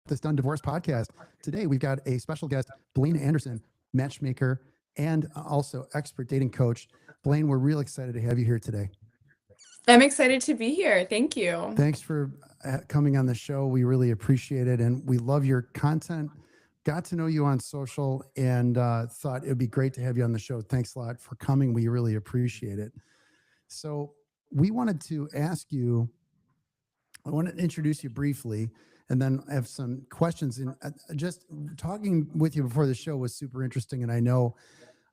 This Done Divorce podcast. Today, we've got a special guest, Blaine Anderson, matchmaker and also expert dating coach. Blaine, we're real excited to have you here today. I'm excited to be here. Thank you. Thanks for coming on the show. We really appreciate it. And we love your content. Got to know you on social and thought it would be great to have you on the show. Thanks a lot for coming. We really appreciate it. So we wanted to ask you, I want to introduce you briefly and then have some questions. And just talking with you before the show was super interesting. And I know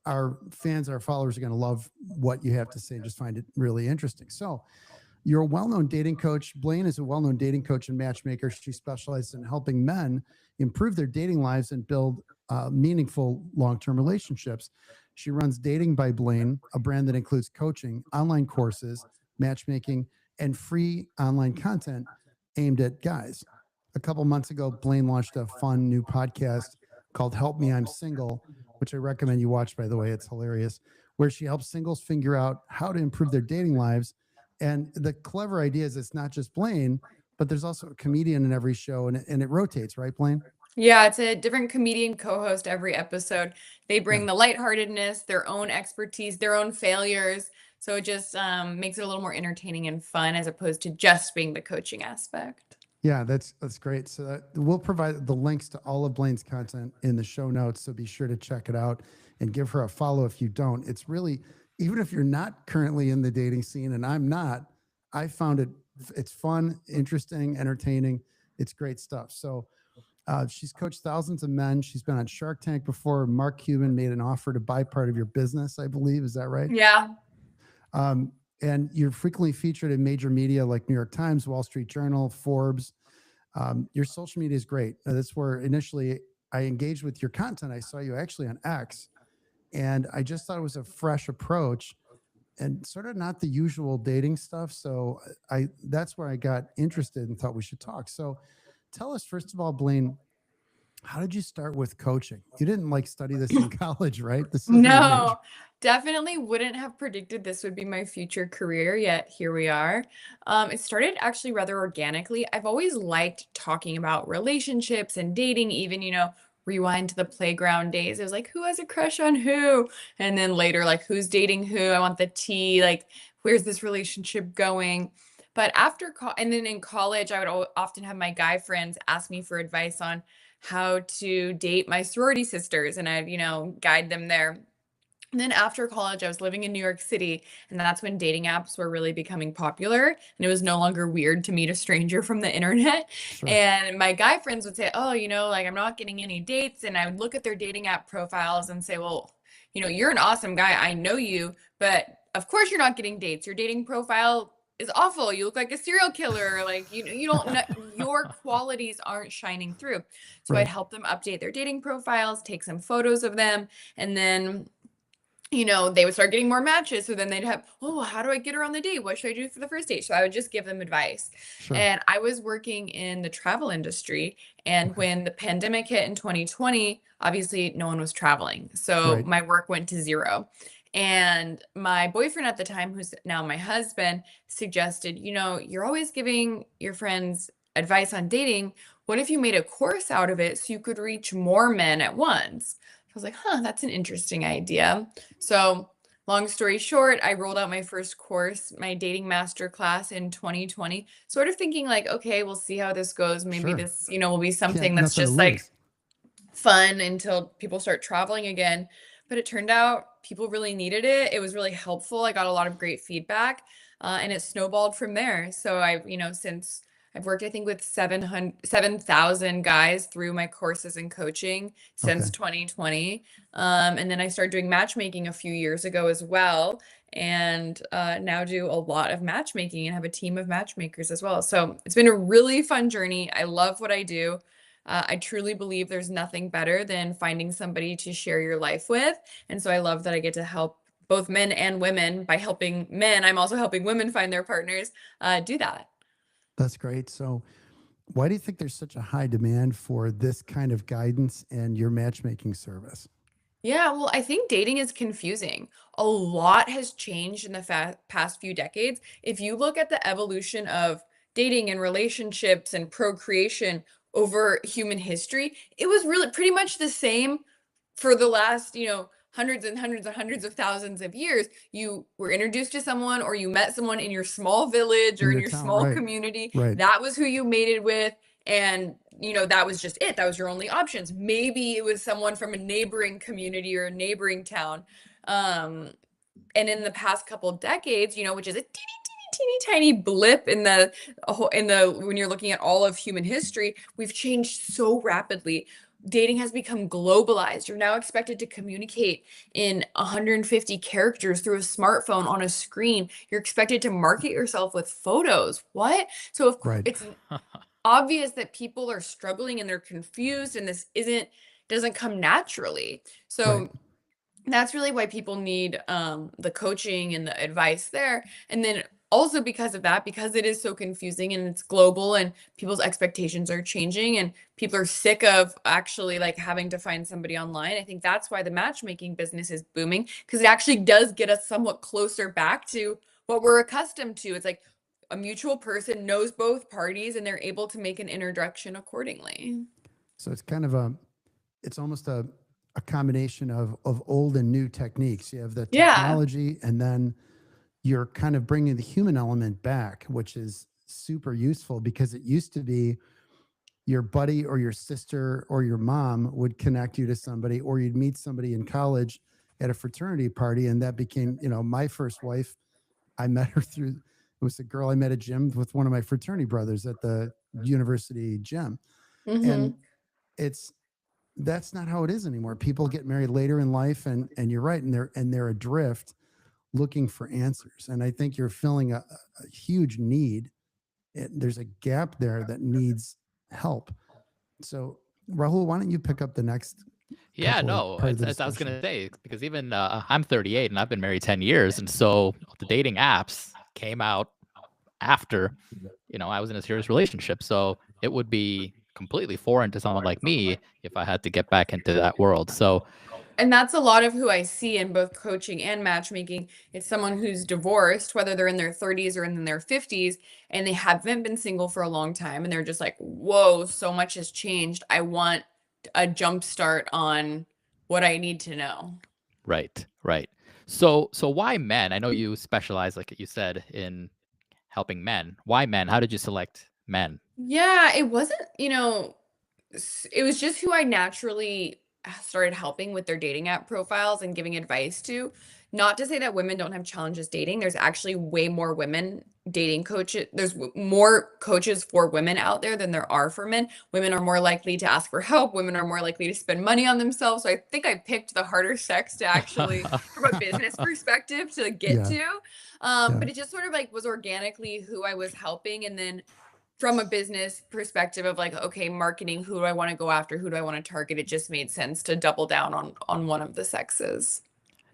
our fans, our followers are going to love what you have to say and just find it really interesting. So you're a well-known dating coach. Blaine is a well-known dating coach and matchmaker. She specializes in helping men improve their dating lives and build meaningful long-term relationships. She runs Dating by Blaine, a brand that includes coaching, online courses, matchmaking, and free online content aimed at guys. A couple months ago, Blaine launched a fun new podcast called Help Me, I'm Single, which I recommend you watch, by the way. It's hilarious, where she helps singles figure out how to improve their dating lives. And the clever idea is it's not just Blaine, but there's also a comedian in every show, and it rotates, right, Blaine? Yeah, it's a different comedian co-host every episode. They Yeah. bring the lightheartedness, their own expertise, their own failures. So it just makes it a little more entertaining and fun as opposed to just being the coaching aspect. Yeah, that's great. So we'll provide the links to all of Blaine's content in the show notes. So be sure to check it out and give her a follow if you don't. It's really, even if you're not currently in the dating scene, and I'm not, I found it's fun, interesting, entertaining. It's great stuff. So she's coached thousands of men. She's been on Shark Tank before. Mark Cuban made an offer to buy part of your business, I believe. Is that right? Yeah. And you're frequently featured in major media like New York Times, Wall Street Journal, Forbes. Your social media is great. That's where initially I engaged with your content. I saw you actually on X, and I just thought it was a fresh approach and sort of not the usual dating stuff. So that's where I got interested and thought we should talk. So tell us, first of all, Blaine, how did you start with coaching? You didn't study this in college, right? This isn't your major. No, definitely wouldn't have predicted this would be my future career, yet here we are. It started actually rather organically. I've always liked talking about relationships and dating, even, rewind to the playground days. It was like, who has a crush on who? And then later, like, who's dating who? I want the tea. Like, where's this relationship going? But and then in college, I would often have my guy friends ask me for advice on how to date my sorority sisters, and I'd, guide them there. And then after college, I was living in New York City, and that's when dating apps were really becoming popular, and it was no longer weird to meet a stranger from the internet. Sure. And my guy friends would say, oh, like, I'm not getting any dates. And I would look at their dating app profiles and say, well, you're an awesome guy. I know you, but of course you're not getting dates. Your dating profile is awful. You look like a serial killer. Like, you don't know, your qualities aren't shining through. So Right. I'd help them update their dating profiles, take some photos of them, and then they would start getting more matches. So then they'd have, oh, how do I get her on the date? What should I do for the first date? So I would just give them advice. Sure. And I was working in the travel industry. And Okay. when the pandemic hit in 2020, obviously no one was traveling. So Right. my work went to zero. And my boyfriend at the time, who's now my husband, suggested, you're always giving your friends advice on dating. What if you made a course out of it so you could reach more men at once? I was like, that's an interesting idea. So long story short, I rolled out my first course, my dating master class in 2020, sort of thinking like, okay, we'll see how this goes. Maybe Sure. this, will be Yeah, something that's nothing to just like lose. fun until people start traveling again. But it turned out people really needed it. It was really helpful. I got a lot of great feedback, and it snowballed from there. So since I've worked, I think, with 7,000 guys through my courses and coaching since Okay. 2020. And then I started doing matchmaking a few years ago as well. And now do a lot of matchmaking and have a team of matchmakers as well. So it's been a really fun journey. I love what I do. I truly believe there's nothing better than finding somebody to share your life with. And so I love that I get to help both men and women. By helping men, I'm also helping women find their partners do that. That's great. So why do you think there's such a high demand for this kind of guidance and your matchmaking service? Yeah, well, I think dating is confusing. A lot has changed in the past few decades. If you look at the evolution of dating and relationships and procreation over human history, it was really pretty much the same for the last, hundreds and hundreds and hundreds of thousands of years. You were introduced to someone or you met someone in your small village In or in your your town, small right? community. Right. That was who you mated with. And, that was just it. That was your only options. Maybe it was someone from a neighboring community or a neighboring town. Um, and in the past couple decades, which is a teeny tiny blip in the when you're looking at all of human history, we've changed so rapidly. Dating has become globalized. You're now expected to communicate in 150 characters through a smartphone on a screen. You're expected to market yourself with photos. What? So Right. it's obvious that people are struggling and they're confused, and this isn't doesn't come naturally. Right. So that's really why people need the coaching and the advice there. And then also because of that, because it is so confusing and it's global and people's expectations are changing and people are sick of actually like having to find somebody online. I think that's why the matchmaking business is booming, because it actually does get us somewhat closer back to what we're accustomed to. It's like a mutual person knows both parties and they're able to make an introduction accordingly. So it's kind of it's almost a combination of old and new techniques. You have the Yeah. technology, and then you're kind of bringing the human element back, which is super useful because it used to be your buddy or your sister or your mom would connect you to somebody, or you'd meet somebody in college at a fraternity party. And that became, my first wife. I met her through, it was a girl I met at gym with one of my fraternity brothers at the university gym. And Mm-hmm. it's, that's not how it is anymore. People get married later in life, and you're right, and they're adrift looking for answers. And I think you're filling a huge need. There's a gap there that needs help. So, Rahul, why don't you pick up the next Yeah, couple of no, part of the it's I was discussion? gonna say because even I'm 38 and I've been married 10 years, and so the dating apps came out after I was in a serious relationship, so it would be completely foreign to someone like me if I had to get back into that world. So And that's a lot of who I see in both coaching and matchmaking. It's someone who's divorced, whether they're in their 30s or in their 50s, and they haven't been single for a long time. And they're just like, whoa, so much has changed. I want a jump start on what I need to know. right, right. So why men? I know you specialize, like you said, in helping men. Why men? How did you select men? Yeah, it wasn't, it was just who I naturally started helping with their dating app profiles and giving advice to. Not to say that women don't have challenges dating. There's actually way more women dating coaches. There's more coaches for women out there than there are for men. Women are more likely to ask for help. Women are more likely to spend money on themselves. So I think I picked the harder sex to actually, from a business perspective, to get Yeah. to. Yeah. But it just sort of like was organically who I was helping. And then from a business perspective of like, okay, marketing, who do I want to go after? Who do I want to target? It just made sense to double down on one of the sexes.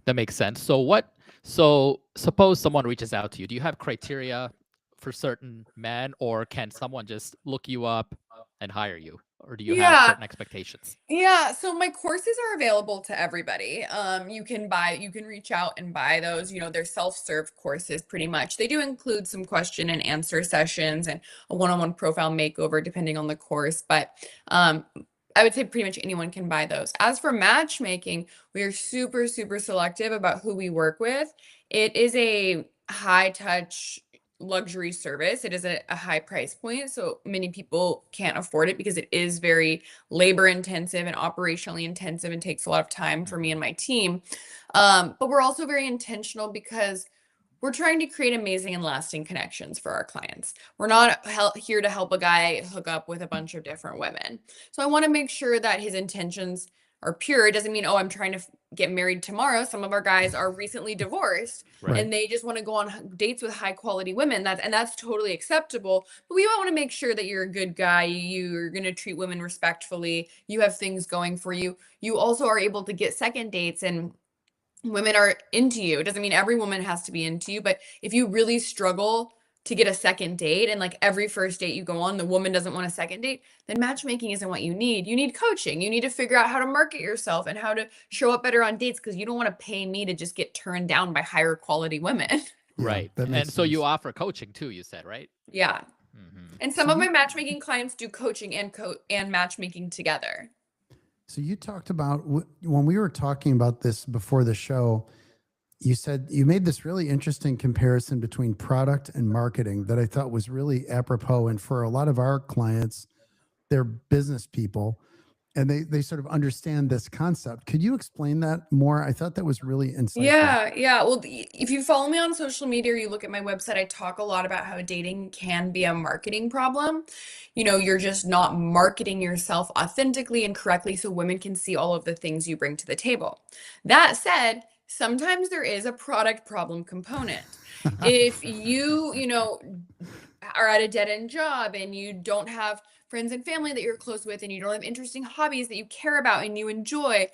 That makes sense. So suppose someone reaches out to you. Do you have criteria for certain men, or can someone just look you up and hire you? Or do you have Yeah. certain expectations? Yeah, so my courses are available to everybody. You can reach out and buy those. They're self-serve courses pretty much. They do include some question and answer sessions and a one-on-one profile makeover depending on the course, but I would say pretty much anyone can buy those. As for matchmaking, we are super, super selective about who we work with. It is a high touch luxury service. It is a high price point, so many people can't afford it because it is very labor intensive and operationally intensive and takes a lot of time for me and my team. But we're also very intentional because we're trying to create amazing and lasting connections for our clients. We're not here to help a guy hook up with a bunch of different women. So I want to make sure that his intentions are pure. It doesn't mean, oh, I'm trying to get married tomorrow. Some of our guys are recently divorced Right. Right. and they just want to go on dates with high quality women. That's totally acceptable. But we want to make sure that you're a good guy. You're going to treat women respectfully. You have things going for you. You also are able to get second dates and women are into you. It doesn't mean every woman has to be into you, but if you really struggle to get a second date and like every first date you go on, the woman doesn't want a second date, then matchmaking isn't what you need. You need coaching. You need to figure out how to market yourself and how to show up better on dates because you don't want to pay me to just get turned down by higher quality women. Yeah. Right. That makes And so you sense. offer coaching too, you said, right? Yeah. And So some of you my matchmaking clients do coaching and matchmaking together. so you talked about when we were talking about this before the show, you said you made this really interesting comparison between product and marketing that I thought was really apropos. And for a lot of our clients, they're business people and they sort of understand this concept. Could you explain that more? I thought that was really insightful. Yeah. Well, if you follow me on social media or you look at my website, I talk a lot about how dating can be a marketing problem. You're just not marketing yourself authentically and correctly so women can see all of the things you bring to the table. That said, sometimes there is a product problem component. If you are at a dead-end job and you don't have friends and family that you're close with and you don't have interesting hobbies that you care about and you enjoy,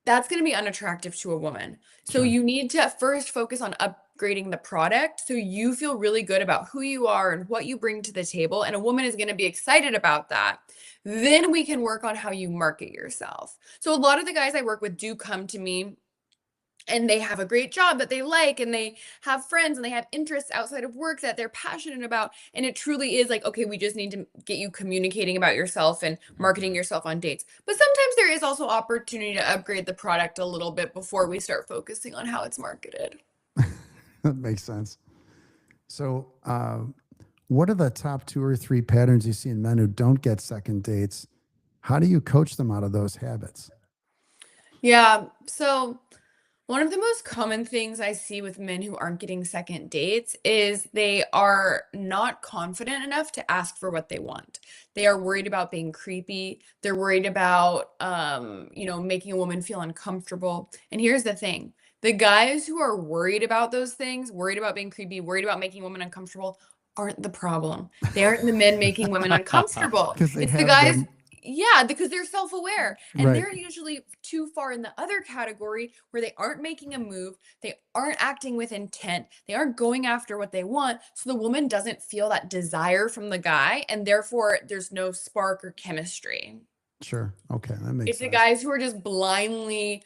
that's going to be unattractive to a woman. So Sure. you need to first focus on upgrading the product so you feel really good about who you are and what you bring to the table. And a woman is going to be excited about that. Then we can work on how you market yourself. So a lot of the guys I work with do come to me and they have a great job that they like and they have friends and they have interests outside of work that they're passionate about, and it truly is like, okay, we just need to get you communicating about yourself and marketing yourself on dates. But sometimes there is also opportunity to upgrade the product a little bit before we start focusing on how it's marketed. That makes sense. So, what are the top 2 or 3 patterns you see in men who don't get second dates? How do you coach them out of those habits? Yeah, so one of the most common things I see with men who aren't getting second dates is they are not confident enough to ask for what they want. They are worried about being creepy. They're worried about, making a woman feel uncomfortable. And here's the thing. The guys who are worried about those things, worried about being creepy, worried about making women uncomfortable, aren't the problem. They aren't the men making women uncomfortable. Because they It's the have guys, them yeah, because they're self-aware. And right. they're usually too far in the other category where they aren't making a move, they aren't acting with intent, they aren't going after what they want. So the woman doesn't feel that desire from the guy, and therefore there's no spark or chemistry. Sure. Okay, that makes It's the sense. guys who are just blindly,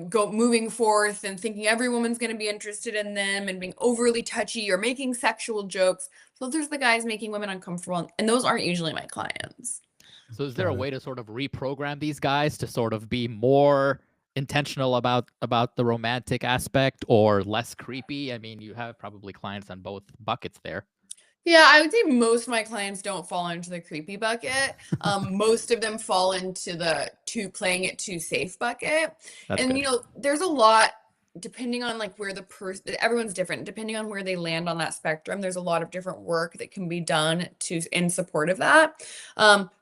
go moving forth and thinking every woman's going to be interested in them and being overly touchy or making sexual jokes. So there's the guys making women uncomfortable, and those aren't usually my clients. So is there a Got it. way to sort of reprogram these guys to sort of be more intentional about the romantic aspect or less creepy? I mean, you have probably clients on both buckets there. Yeah, I would say most of my clients don't fall into the creepy bucket. Most of them fall into the too playing it too safe bucket. That's And good. there's a lot depending on like where the person everyone's different. Depending on where they land on that spectrum, there's a lot of different work that can be done to in support of that.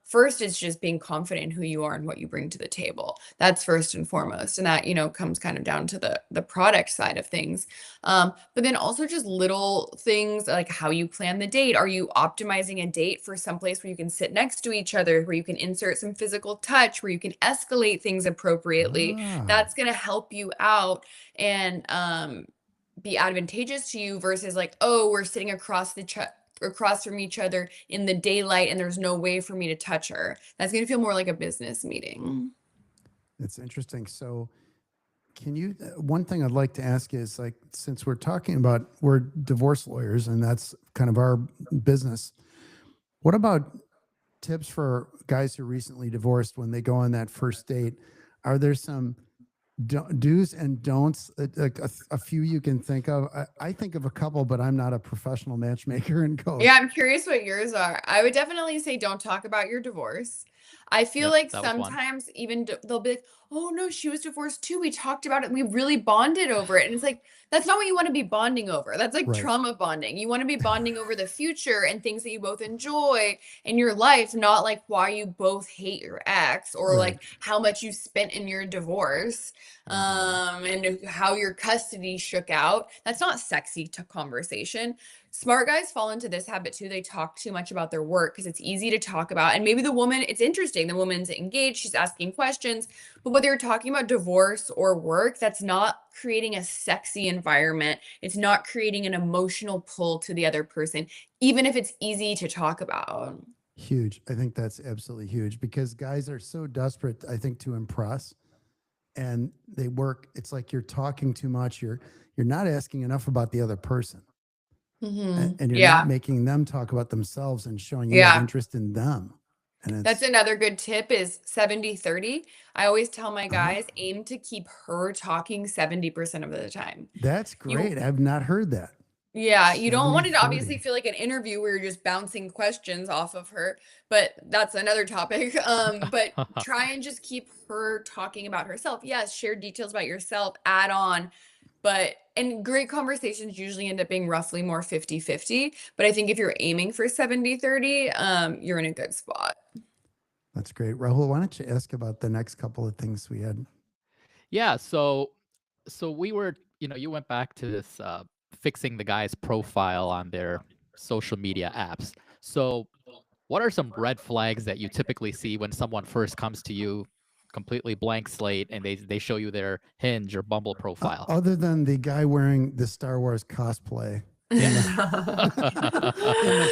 First is just being confident in who you are and what you bring to the table. That's first and foremost. And that, comes kind of down to the product side of things. But then also just little things like how you plan the date. Are you optimizing a date for some place where you can sit next to each other, where you can insert some physical touch, where you can escalate things appropriately? Ah, That's going to help you out and be advantageous to you versus like, oh, we're sitting across from each other in the daylight and there's no way for me to touch her. That's going to feel more like a business meeting. it's interesting. So, can you? One thing I'd like to ask is like, since we're divorce lawyers and that's kind of our business. What about tips for guys who recently divorced when they go on that first date? Are there some do's and don'ts, like a few you can think of? I think of a couple, but I'm not a professional matchmaker and Yeah, coach. I'm curious what yours are. I would definitely say don't talk about your divorce. I feel Yep, like that was one. sometimes even they'll be like, "Oh no, she was divorced too. We talked about it. We really bonded over it." And it's like that's not what you want to be bonding over. That's like Right. trauma bonding. You want to be bonding over the future and things that you both enjoy in your life, not like why you both hate your ex or Right. like how much you spent in your divorce and how your custody shook out. That's not sexy to conversation. Smart guys fall into this habit too. They talk too much about their work because it's easy to talk about. And maybe the woman, it's interesting. The woman's engaged, she's asking questions. But whether you're talking about divorce or work, that's not creating a sexy environment. It's not creating an emotional pull to the other person, even if it's easy to talk about. Huge. I think that's absolutely huge because guys are so desperate, I think, to impress, and they work. It's like you're talking too much. You're not asking enough about the other person. and you're Yeah. not making them talk about themselves and showing you have Yeah. interest in them. And That's it's another good tip is 70-30. I always tell my guys, aim to keep her talking 70% of the time. that's You great. I've not heard that. Yeah, you don't want it to 70-30. obviously feel like an interview where you're just bouncing questions off of her, but that's another topic. But try and just keep her talking about herself. Yes, share details about yourself, add on, and great conversations usually end up being roughly more 50-50. But I think if you're aiming for 70-30, you're in a good spot. That's great. Rahul, why don't you ask about the next couple of things we had? Yeah, so we were, you went back to this fixing the guy's profile on their social media apps. So what are some red flags that you typically see when someone first comes to you, completely blank slate, and they show you their Hinge or Bumble profile? Other than the guy wearing the Star Wars cosplay in the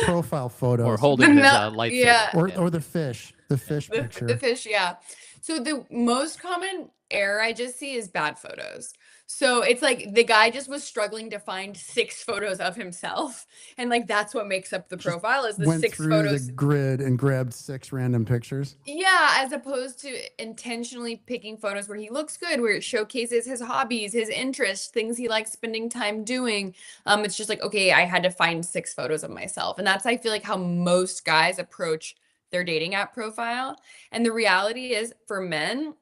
profile photos, Or holding his No, lightsaber. yeah. or the fish picture. The fish, yeah. So the most common error I just see is bad photos. So it's like the guy just was struggling to find 6 photos of himself, and like that's what makes up the Just profile is the Went 6 through photos. the grid and grabbed 6 random pictures. Yeah, as opposed to intentionally picking photos where he looks good, where it showcases his hobbies, his interests, things he likes spending time doing. It's just like, okay, I had to find 6 photos of myself. And that's, I feel like, how most guys approach their dating app profile. And the reality is for men,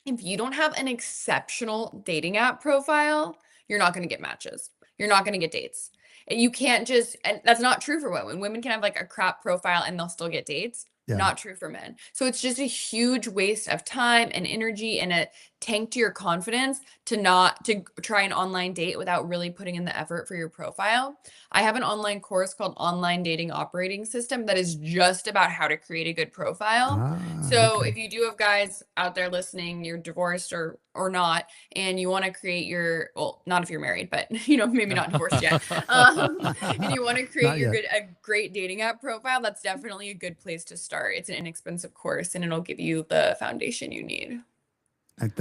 if you don't have an exceptional dating app profile, you're not going to get matches. You're not going to get dates. And you can't just, and that's not true for women. Women can have like a crap profile and they'll still get dates. Yeah. Not true for men. So it's just a huge waste of time and energy and a tank to your confidence to try an online date without really putting in the effort for your profile. I have an online course called Online Dating Operating System that is just about how to create a good profile. So Okay. if you do have guys out there listening, you're divorced or not, and you want to create your, well, not if you're married, but maybe not divorced yet. And you want to create Not yet. a great dating app profile, that's definitely a good place to start. It's an inexpensive course and it'll give you the foundation you need.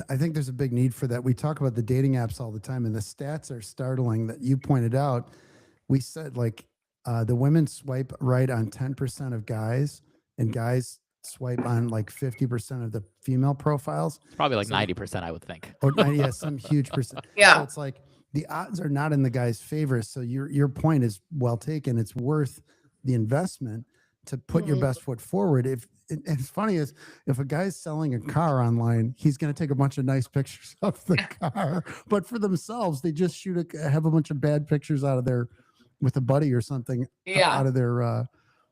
I think there's a big need for that. We talk about the dating apps all the time, and the stats are startling that you pointed out. We said like the women swipe right on 10% of guys, and guys swipe on like 50% of the female profiles. Probably like So- 90%, I would think. Or 90, yeah, some huge percent. So Yeah. it's like the odds are not in the guy's favor. So your point is well taken. It's worth the investment to put your Mhm. best foot forward. And it's funny is if a guy's selling a car online, he's going to take a bunch of nice pictures of the car, but for themselves, they just have a bunch of bad pictures out of their with a buddy or something Yeah. out of their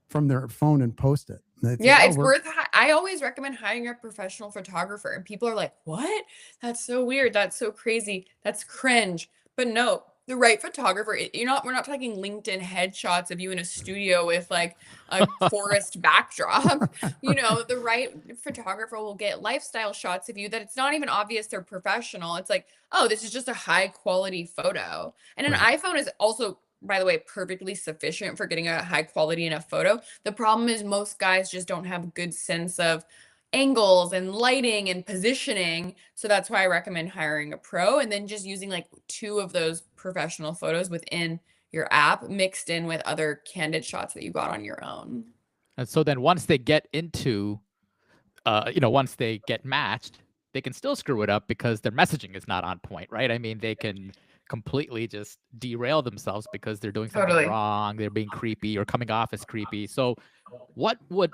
from their phone and post it. And it's Yeah, like, oh, it's worth. I always recommend hiring a professional photographer, and people are like, "What? That's so weird. That's so crazy. That's cringe." But no, the right photographer. We're not talking LinkedIn headshots of you in a studio with like a forest backdrop. The right photographer will get lifestyle shots of you that it's not even obvious they're professional. It's like, oh, this is just a high quality photo, and an Right. iPhone is also, by the way, perfectly sufficient for getting a high quality enough photo. The problem is most guys just don't have a good sense of angles and lighting and positioning. So that's why I recommend hiring a pro and then just using like 2 of those professional photos within your app mixed in with other candid shots that you got on your own. And so then once they get into, once they get matched, they can still screw it up because their messaging is not on point, right? I mean, they can completely just derail themselves because they're doing something Totally. wrong, they're being creepy or coming off as creepy. So what would,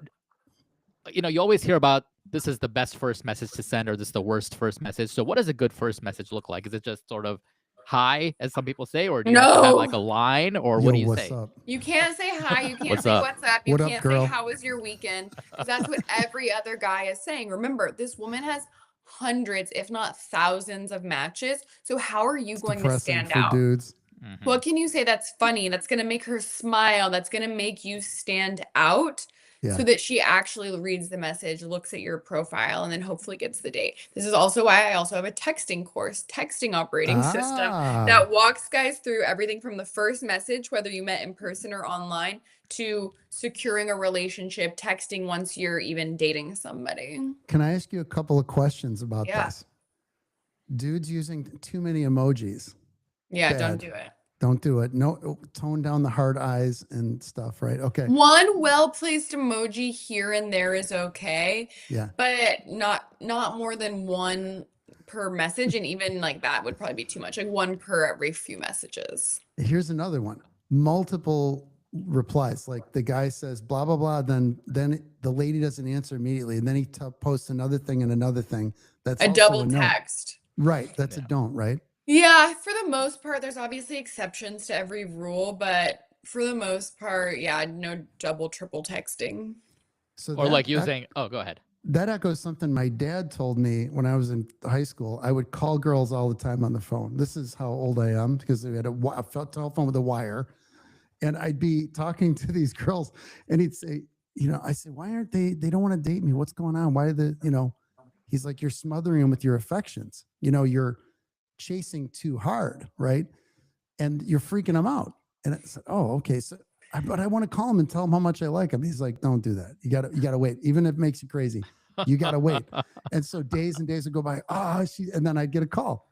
you always hear about this is the best first message to send or this is the worst first message. So what does a good first message look like? Is it just sort of hi, as some people say, or do you have to have like a No. line, or Yo, what do you what's say? up? You can't say hi, you can't What's say up? what's up, you What up, can't girl? say how was your weekend, because that's what every other guy is saying. Remember, this woman has hundreds, if not thousands of matches. So how are you It's going to depressing stand for out? dudes. Mhm. What can you say that's funny, that's going to make her smile, that's going to make you stand out Yeah. so that she actually reads the message, looks at your profile, and then hopefully gets the date? This is also why I also have a texting course, texting operating system, Ah. that walks guys through everything from the first message, whether you met in person or online, to securing a relationship, texting once you're even dating somebody. Can I ask you a couple of questions about Yeah. this? Dudes using too many emojis. Yeah, don't Bad. do it. Don't do it. No, tone down the hard eyes and stuff, right? Okay. One well-placed emoji here and there is okay, Yeah. but not more than one per message, and even like that would probably be too much. Like one per every few messages. Here's another one. Multiple replies. Like the guy says blah blah blah, then the lady doesn't answer immediately, and then he posts another thing and another thing. That's A also double a no. text. Right. That's a Yeah. don't. Right. Yeah, for the most part, there's obviously exceptions to every rule, but for the most part, yeah, no double, triple texting. So Or like you that, saying, oh, go ahead. that echoes something my dad told me when I was in high school. I would call girls all the time on the phone. This is how old I am, because we had a telephone with a wire, and I'd be talking to these girls, and he'd say, I say, why aren't they don't want to date me? What's going on? Why are the, he's like, you're smothering them with your affections. You're chasing too hard, right? And you're freaking them out. And I said, oh, okay. So, but I want to call him and tell him how much I like him. He's like, don't do that. You gotta wait. Even if it makes you crazy, you gotta wait. And so days and days would go by. And then I'd get a call,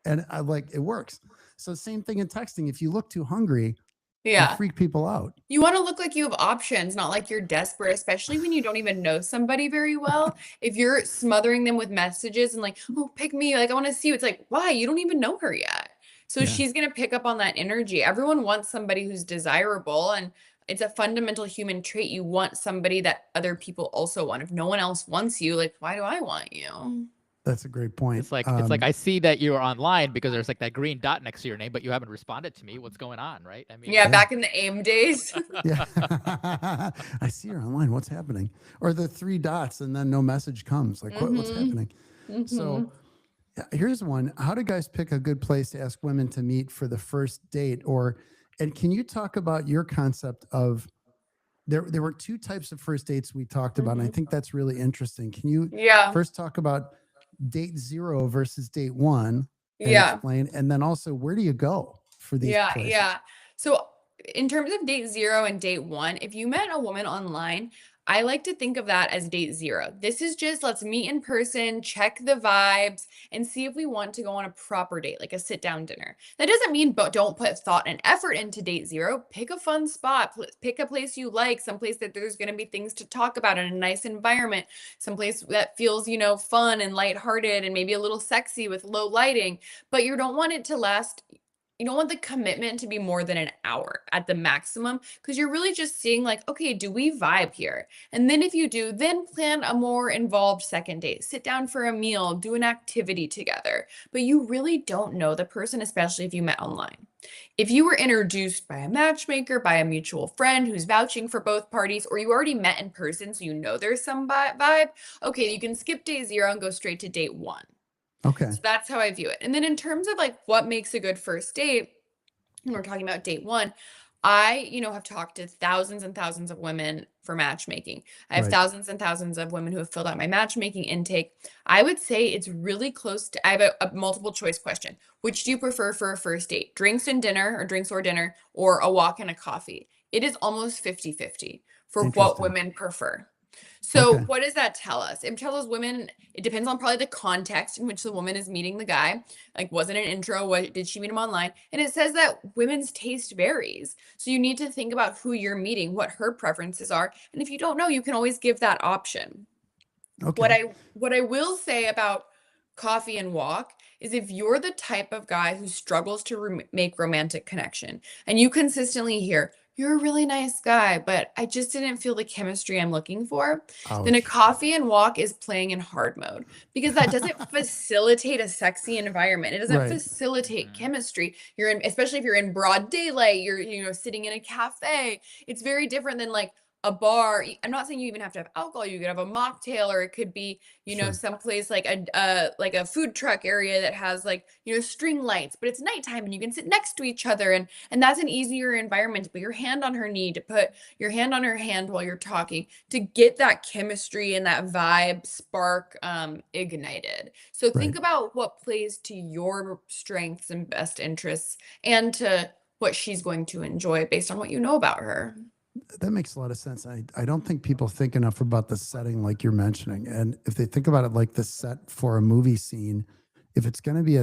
and I like, it works. So same thing in texting. If you look too hungry, you Yeah. freak people out. You want to look like you have options, not like you're desperate, especially when you don't even know somebody very well. If you're smothering them with messages and like, oh, pick me, like I want to see you. It's like, why? You don't even know her yet. So Yeah. she's going to pick up on that energy. Everyone wants somebody who's desirable, and it's a fundamental human trait. You want somebody that other people also want. If no one else wants you, like, why do I want you? That's a great point. It's like I see that you're online because there's like that green dot next to your name, but you haven't responded to me. What's going on, right? I mean, Yeah, back in the AIM days. yeah. I see her online. What's happening? Or the 3 dots and then no message comes. Like, what's happening? So here's one. How do guys pick a good place to ask women to meet for the first date? And can you talk about your concept of, there were 2 types of first dates we talked about, and I think that's really interesting. Can you Yeah. first talk about date 0 versus date 1 and Yeah. explain, and then also where do you go for these places? Yeah. So in terms of date 0 and date 1, if you met a woman online, I like to think of that as date 0. This is just, let's meet in person, check the vibes, and see if we want to go on a proper date, like a sit down dinner. That doesn't mean don't put thought and effort into date 0. Pick a fun spot, pick a place you like, someplace that there's going to be things to talk about in a nice environment, someplace that feels, fun and lighthearted and maybe a little sexy with low lighting, but you don't want it to last. You don't want the commitment to be more than an hour at the maximum, because you're really just seeing like, okay, do we vibe here? And then if you do, then plan a more involved second date. Sit down for a meal, do an activity together. But you really don't know the person, especially if you met online. If you were introduced by a matchmaker, by a mutual friend who's vouching for both parties, or you already met in person, so you know there's some vibe, okay, you can skip day 0 and go straight to date 1. Okay. So that's how I view it. And then in terms of like what makes a good first date, when we're talking about date 1, I, have talked to thousands and thousands of women for matchmaking. I have Right. thousands and thousands of women who have filled out my matchmaking intake. I would say it's really close to, I have a multiple choice question. Which do you prefer for a first date? Drinks or dinner, or a walk and a coffee? It is almost 50-50 for what Interesting. women prefer. So Okay. what does that tell us? It tells us women, it depends on probably the context in which the woman is meeting the guy. Like, was it an intro? What did she meet him online? And it says that women's taste varies. So you need to think about who you're meeting, what her preferences are. And if you don't know, you can always give that option. Okay. What I will say about coffee and walk is, if you're the type of guy who struggles to make romantic connection, and you consistently hear, you're a really nice guy, but I just didn't feel the chemistry I'm looking for, then a Ouch. coffee and walk is playing in hard mode, because that doesn't facilitate a sexy environment. It doesn't Right. facilitate chemistry. Especially if you're in broad daylight, you're sitting in a cafe. It's very different than like a bar. I'm not saying you even have to have alcohol. You could have a mocktail, or it could be, Sure. someplace like a food truck area that has like, string lights, but it's nighttime and you can sit next to each other, and that's an easier environment to put your hand on her knee, to put your hand on her hand while you're talking, to get that chemistry and that vibe spark ignited. So think Right. about what plays to your strengths and best interests, and to what she's going to enjoy based on what you know about her. That makes a lot of sense. I don't think people think enough about the setting like you're mentioning. And if they think about it like the set for a movie scene, if it's going to be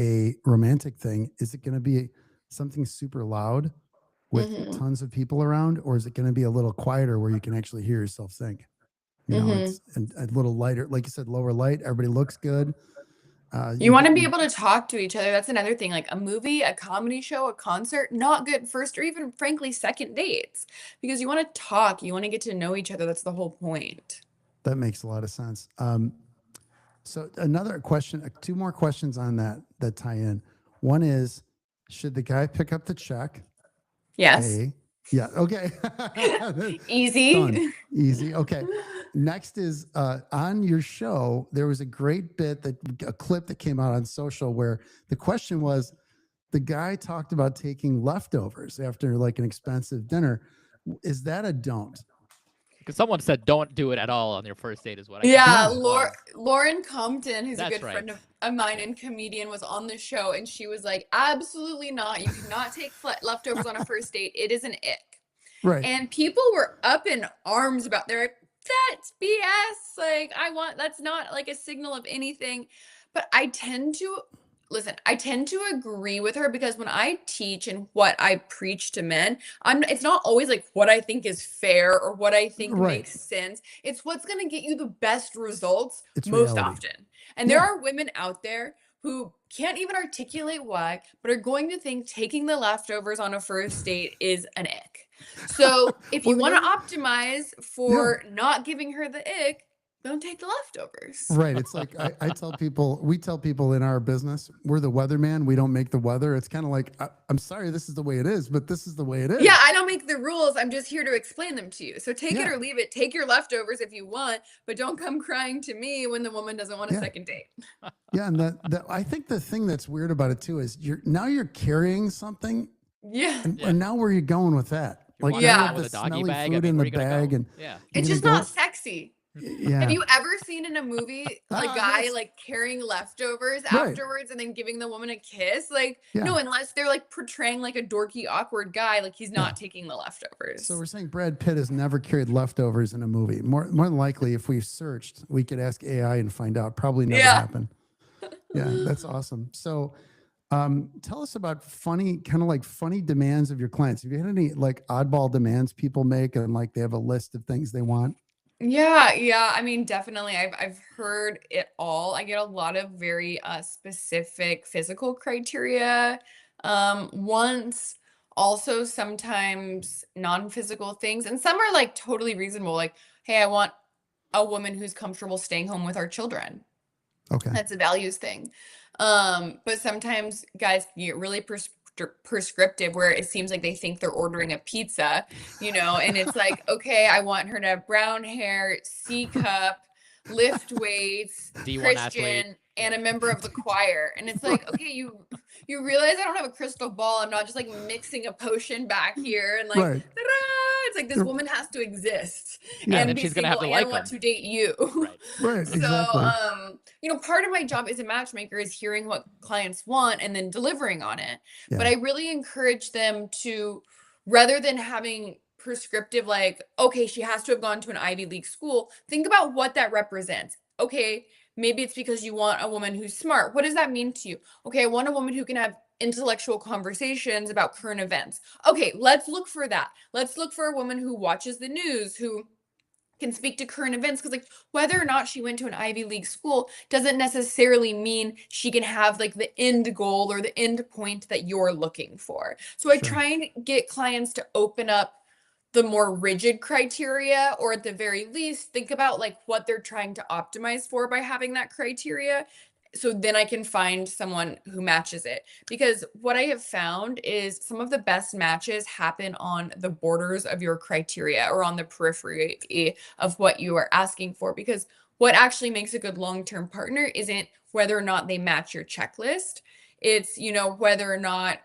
a romantic thing, is it going to be something super loud with Mhm. tons of people around, or is it going to be a little quieter where you can actually hear yourself think? You know, Mhm. it's a little lighter, like you said, lower light. Everybody looks good. You want to be able to talk to each other. That's another thing. Like a movie, a comedy show, a concert, not good first or even frankly second dates because you want to talk, you want to get to know each other. That's the whole point. That makes a lot of sense. So another question, two more questions on that tie in. One is, should the guy pick up the check? Yes. A, yeah, okay. Easy. Done. Easy. Okay. Next is on your show, there was a great bit a clip that came out on social where the question was, the guy talked about taking leftovers after like an expensive dinner. Is that a don't? Because someone said don't do it at all on your first date is what I Yeah, think it was. Lauren Compton, who's a That's good right. friend of mine and comedian, was on the show, and she was like, "Absolutely not! You cannot take leftovers on a first date. It is an ick." Right. And people were up in arms about they're like, "That's BS! Like, that's not like a signal of anything." But I tend to listen. I tend to agree with her because when I teach and what I preach to men, it's not always like what I think is fair or what I think Right. makes sense. It's what's going to get you the best results It's most reality. often. And there Yeah. are women out there who can't even articulate why, but are going to think taking the leftovers on a first date is an ick. So if you Well, want to optimize yeah. for not giving her the ick, don't take the leftovers. Right. It's like I tell people, we tell people in our business, we're the weatherman. We don't make the weather. It's kind of like, I'm sorry, this is the way it is, but this is the way it is. Yeah, I don't make the rules. I'm just here to explain them to you. So take it Yeah. or leave it. Take your leftovers if you want, but don't come crying to me when the woman doesn't want a Yeah. second date. Yeah. And that I think the thing that's weird about it too is you're carrying something. Yeah. And now where are you going with that? You're Like walking now Yeah. you around have with the a doggy smelly bag. food I mean, in where the are you gonna bag go? and Yeah. It's you're just gonna not sexy. yeah. Have you ever seen in a movie a guy Yes. like carrying leftovers Right. afterwards and then giving the woman a kiss? Like, Yeah. no, unless they're like portraying like a dorky, awkward guy, like he's not Yeah. taking the leftovers. So we're saying Brad Pitt has never carried leftovers in a movie. More than likely, if we searched, we could ask AI and find out. Probably never Yeah. happened. Yeah, that's awesome. So tell us about funny demands of your clients. Have you had any like oddball demands people make and like they have a list of things they want? Yeah. I mean, definitely. I've heard it all. I get a lot of very specific physical criteria. Once also sometimes non-physical things, and some are like totally reasonable. Like, hey, I want a woman who's comfortable staying home with our children. Okay. That's a values thing. But sometimes guys get really prescriptive where it seems like they think they're ordering a pizza, and it's like, okay, I want her to have brown hair, C cup, lift weights, D1 athlete. Christian, and a member of the choir. And it's like, okay, you realize I don't have a crystal ball. I'm not just like mixing a potion back here and like, Right. ta-da! It's like this woman has to exist Yeah. And and be she's gonna have single to and like want them. to date you. Right. Right. So, Exactly. part of my job as a matchmaker is hearing what clients want and then delivering on it. Yeah. But I really encourage them to, rather than having prescriptive, like, okay, she has to have gone to an Ivy League school, think about what that represents. Okay, maybe it's because you want a woman who's smart. What does that mean to you? Okay, I want a woman who can have intellectual conversations about current events. Okay, let's look for that. Let's look for a woman who watches the news, who can speak to current events, because like whether or not she went to an Ivy League school doesn't necessarily mean she can have like the end goal or the end point that you're looking for. So I Sure. try and get clients to open up the more rigid criteria, or at the very least think about like what they're trying to optimize for by having that criteria, so then I can find someone who matches it. Because what I have found is some of the best matches happen on the borders of your criteria or on the periphery of what you are asking for. Because what actually makes a good long-term partner isn't whether or not they match your checklist. It's, whether or not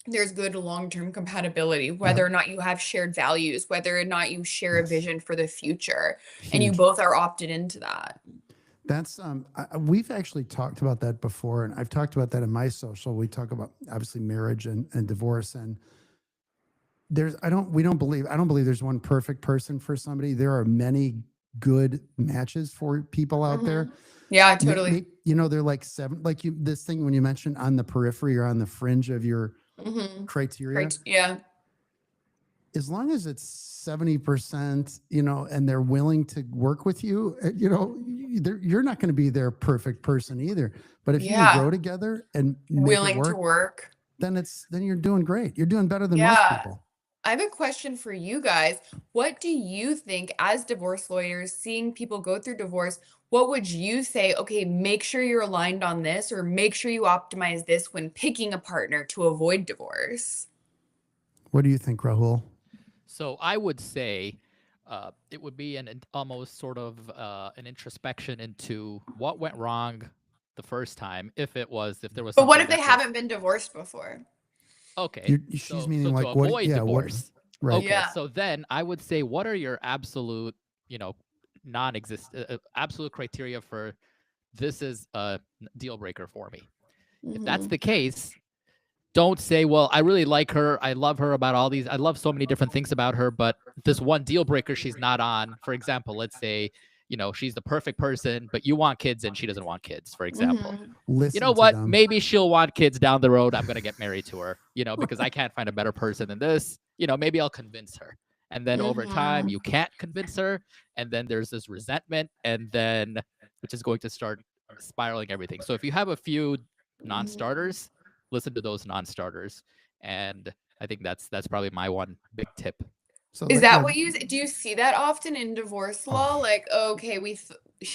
there's good long-term compatibility, whether Yep. or not you have shared values, whether or not you share a Yes. vision for the future, and you Huge. both are opted into that. That's we've actually talked about that before, and I've talked about that in my social. We talk about obviously marriage and divorce, and I don't believe there's one perfect person for somebody. There are many good matches for people out there. Yeah, totally. They're like seven, like this thing when you mentioned on the periphery or on the fringe of your criteria, Yeah. as long as it's 70%, and they're willing to work with you, you're not going to be their perfect person either. But if you can grow Yeah. together and make it Willing to work, work. then you're doing great. You're doing better than most Yeah. people. I have a question for you guys. What do you think, as divorce lawyers, seeing people go through divorce, what would you say? Okay, make sure you're aligned on this, or make sure you optimize this when picking a partner to avoid divorce. What do you think, Rahul? So I would say it would be almost sort of an introspection into what went wrong the first time, if there was But something what if they that haven't been divorced before? okay. She's So meaning to like what? avoid Yeah, what? divorce. Right. Okay, Yeah. so then I would say, what are your absolute, absolute criteria for this is a deal breaker for me? If that's the case, don't say, well, I really like her. I love her about all these. I love so many different things about her, but this one deal breaker she's not on. For example, let's say, she's the perfect person, but you want kids and she doesn't want kids, for example. Listen You know to what? them. Maybe she'll want kids down the road. I'm going to get married to her, because I can't find a better person than this. Maybe I'll convince her. And then over time, you can't convince her. And then there's this resentment, and then which is going to start spiraling everything. So if you have a few non-starters, listen to those non-starters. And I think that's probably my one big tip. So Is that what do you see that often in divorce law? Like, okay,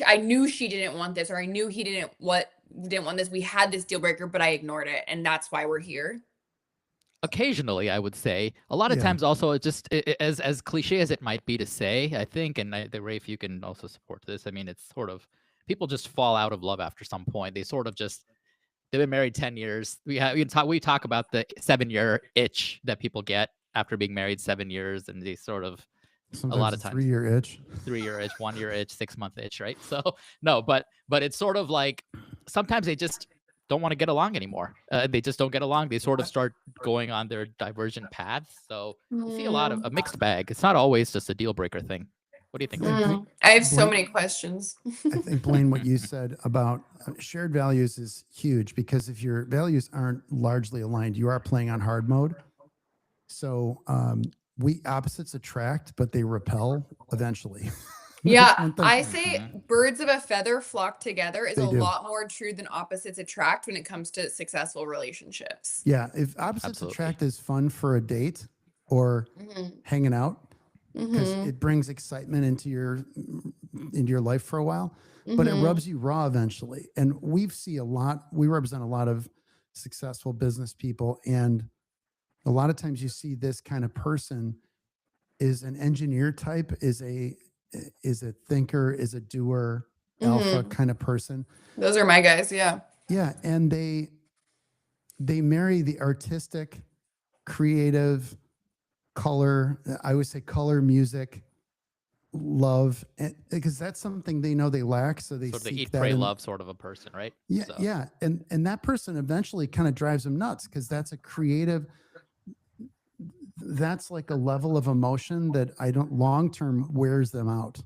I knew she didn't want this, or I knew he didn't want this. We had this deal breaker, but I ignored it, and that's why we're here. Occasionally, I would say. A lot of times, also, it just as cliche as it might be to say, I think, and Rafe, you can also support this. I mean, it's sort of people just fall out of love after some point. They sort of just they've been married 10 years. We talk about the 7-year itch that people get after being married 7 years, and they sort of sometimes a lot of times 3-year itch, 3-year itch, 1-year itch, 6-month itch, right? So no, but it's sort of like sometimes they just don't want to get along anymore. They just don't get along. They sort of start going on their divergent paths. So you see a lot of a mixed bag. It's not always just a deal breaker thing. What do you think? I have so many questions. I think, Blaine, what you said about shared values is huge, because if your values aren't largely aligned, you are playing on hard mode. So opposites attract, but they repel eventually. Yeah, I say birds of a feather flock together is a lot more true than opposites attract when it comes to successful relationships. Yeah, if opposites attract is fun for a date or hanging out, because it brings excitement into your life for a while, but it rubs you raw eventually. And we represent a lot of successful business people, and a lot of times you see this kind of person is an engineer type, is a thinker, is a doer, alpha kind of person. Those are my guys. Yeah. Yeah. And they marry the artistic, creative, color. I always say color, music, love, because that's something they know they lack. So they sort of seek eat, that pray, love sort of a person, right? Yeah. So. Yeah. And that person eventually kind of drives them nuts, because that's a creative, that's like a level of emotion that long-term wears them out.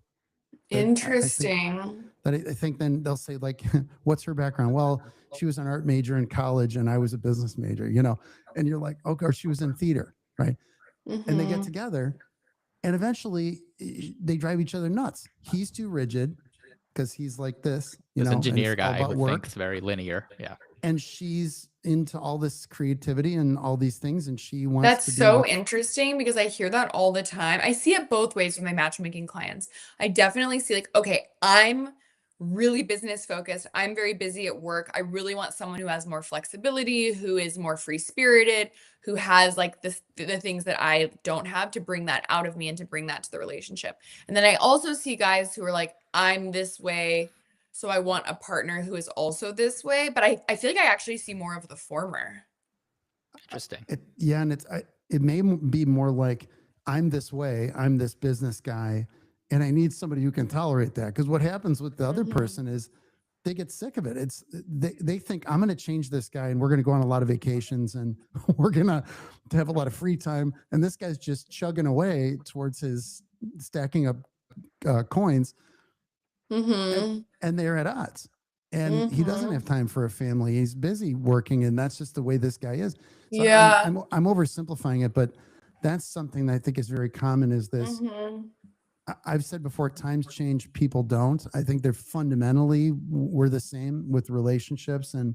Interesting. I think then they'll say, like, what's her background? Well, she was an art major in college and I was a business major, and you're like, okay, or she was in theater, right? And they get together and eventually they drive each other nuts. He's too rigid because he's like this, engineer guy who thinks very linear. Yeah. And she's into all this creativity and all these things, and she wants That's so interesting, because I hear that all the time. I see it both ways with my matchmaking clients. I definitely see, like, okay, I'm really business focused. I'm very busy at work. I really want someone who has more flexibility, who is more free spirited, who has like the things that I don't have, to bring that out of me and to bring that to the relationship. And then I also see guys who are like, I'm this way, so I want a partner who is also this way. But I feel like I actually see more of the former. Interesting. And it may be more like, I'm this way, I'm this business guy, and I need somebody who can tolerate that. Because what happens with the other person is they get sick of it. They think, I'm going to change this guy, and we're going to go on a lot of vacations, and we're going to have a lot of free time. And this guy's just chugging away towards his stacking up coins, and they're at odds. and he doesn't have time for a family. He's busy working, and that's just the way this guy is. So Yeah. I'm oversimplifying it, but that's something that I think is very common. Is this? I've said before, times change, people don't. I think they're fundamentally we're the same with relationships, and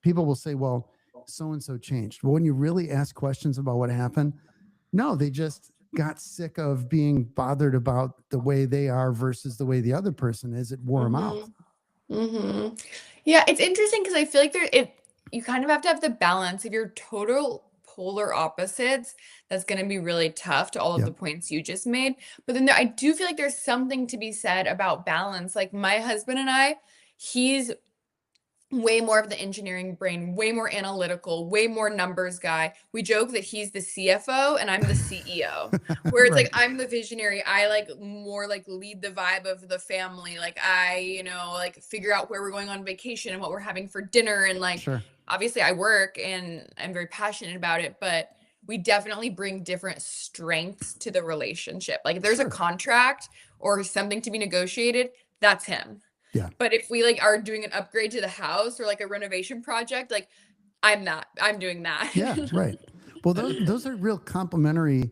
people will say, "Well, so and so changed." But when you really ask questions about what happened, no, they just got sick of being bothered about the way they are versus the way the other person is. It wore them out. Yeah, it's interesting because I feel like you kind of have to have the balance. If you're total polar opposites, that's going to be really tough to all of the Yep. points you just made. But then I do feel like there's something to be said about balance. Like my husband and I, he's way more of the engineering brain, way more analytical, way more numbers guy. We joke that he's the CFO and I'm the CEO. Where it's Right. like I'm the visionary. I like more like lead the vibe of the family. Like I, like figure out where we're going on vacation and what we're having for dinner and like Sure. obviously I work and I'm very passionate about it, but we definitely bring different strengths to the relationship. Like if there's a Sure. contract or something to be negotiated, that's him. Yeah. But if we like are doing an upgrade to the house or like a renovation project, like I'm doing that. Yeah. Right. Well, those are real complementary.